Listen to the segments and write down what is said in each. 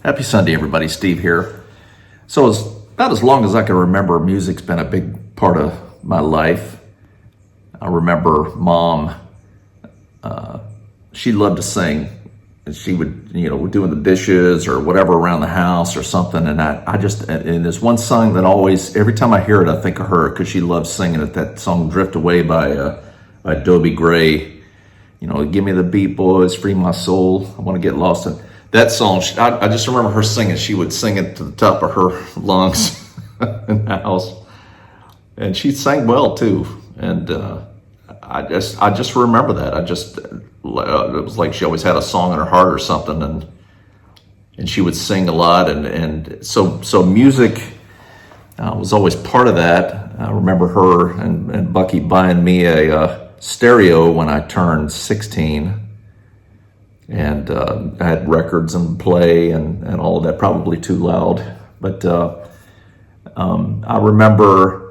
Happy Sunday, everybody. Steve here. So, about as long as I can remember, music's been a big part of my life. I remember Mom, she loved to sing. And she would, doing the dishes or whatever around the house or something. And and there's one song that always, every time I hear it, I think of her because she loves singing it. That song, Drift Away by Dobie Gray. Give me the beat, boys, free my soul. I want to get lost in that song. I just remember her singing. She would sing it to the top of her lungs in the house, and she sang well too. And I just remember that. It was like she always had a song in her heart or something, and she would sing a lot, and so music was always part of that. I remember her and Bucky buying me a stereo when I turned 16, and I had records and play and all of that, probably too loud, but I remember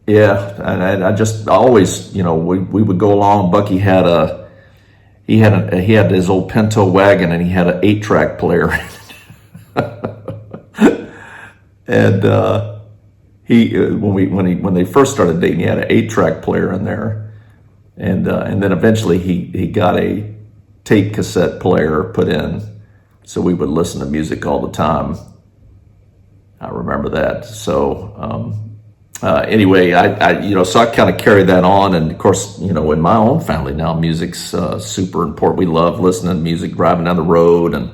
and I always, we would go along. Bucky had he had his old Pinto wagon, and he had an 8-track player. And when they first started dating, he had an 8-track player in there, and then eventually he got a tape cassette player put in, so we would listen to music all the time. I remember that. So anyway, so I kind of carried that on, and of course, in my own family now, music's super important. We love listening to music, driving down the road, and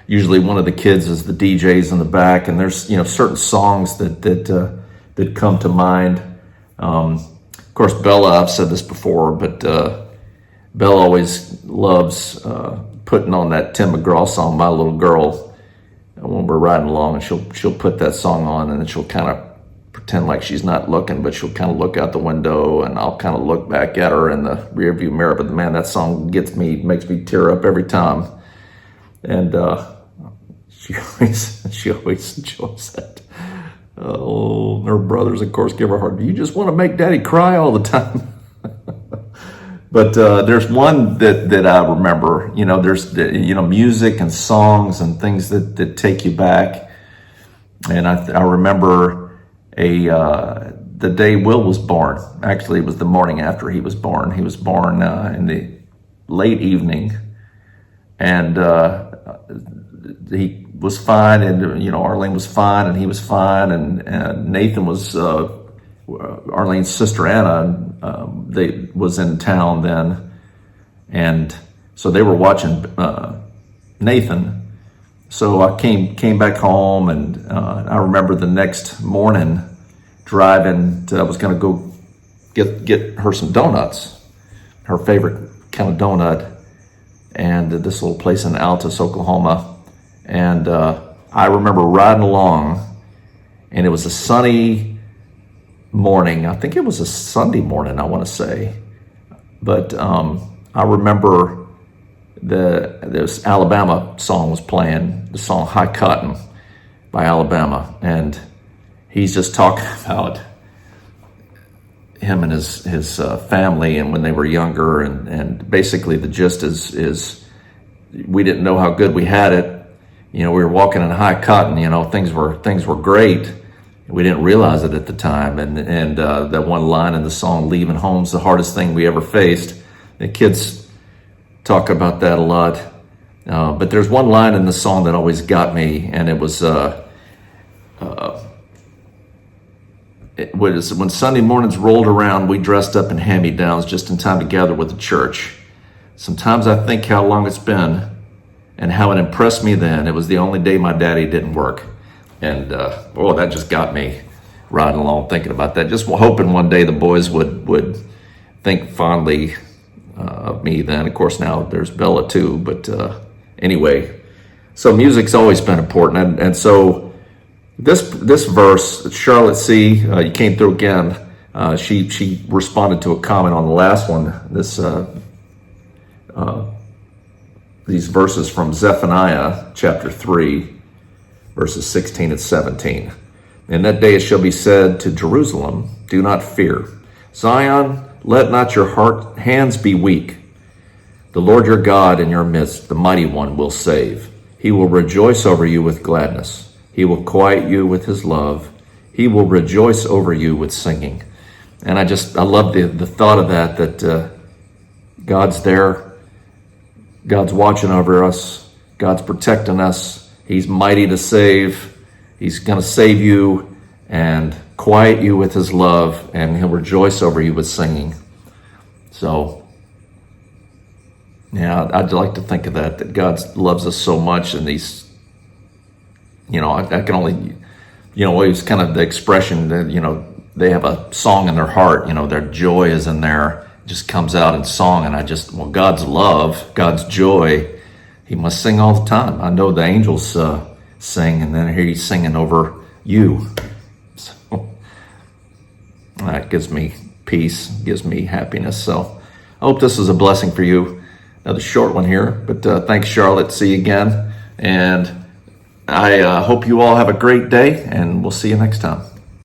usually one of the kids is the DJs in the back, and there's certain songs that come to mind. Of course, Bella, I've said this before, but Bella always loves putting on that Tim McGraw song, My Little Girl, when we're riding along, and she'll put that song on, and then she'll kind of pretend like she's not looking, but she'll kind of look out the window, and I'll kind of look back at her in the rearview mirror. But man, that song makes me tear up every time. And she always enjoys that. Oh, her brothers, of course, give her a hard. You just want to make Daddy cry all the time. But there's one that I remember. There's music and songs and things that take you back. And I remember the day Will was born. Actually, it was the morning after he was born. He was born in the late evening, and he was fine, and Arlene was fine, and he was fine, and Nathan was Arlene's sister Anna. They was in town then, and so they were watching Nathan. So I came back home, and I remember the next morning driving. I was going to go get her some donuts, her favorite kind of donut, and this little place in Altus, Oklahoma. And I remember riding along, and it was a sunny morning. I think it was a Sunday morning, I want to say. But I remember this Alabama song was playing, the song High Cotton by Alabama. And he's just talking about him and his family and when they were younger. And basically the gist is we didn't know how good we had it. We were walking in high cotton, things were great. We didn't realize it at the time. And that one line in the song, leaving home's the hardest thing we ever faced. The kids talk about that a lot. But there's one line in the song that always got me, and it was when Sunday mornings rolled around, we dressed up in hand-me-downs just in time to gather with the church. Sometimes I think how long it's been and how it impressed me then. It was the only day my daddy didn't work. And that just got me riding along thinking about that, just hoping one day the boys would think fondly of me then. Of course, now there's Bella too, but anyway, so music's always been important. And so this verse, Charlotte C., you came through again. She responded to a comment on the last one. These verses from Zephaniah chapter 3, verses 16 and 17. In that day it shall be said to Jerusalem, do not fear. Zion, let not your hands be weak. The Lord your God in your midst, the mighty one, will save. He will rejoice over you with gladness. He will quiet you with his love. He will rejoice over you with singing. And I love the thought of that God's there. God's watching over us. God's protecting us. He's mighty to save. He's going to save you and quiet you with his love, and he'll rejoice over you with singing. So, yeah, I'd like to think of that God loves us so much, and these, I can only, it's kind of the expression that, they have a song in their heart, their joy is in there, it just comes out in song, and God's love, God's joy, he must sing all the time. I know the angels sing, and then here he's singing over you. So that gives me peace, gives me happiness. So I hope this is a blessing for you. Another short one here, but thanks, Charlotte. See you again. And I hope you all have a great day, and we'll see you next time.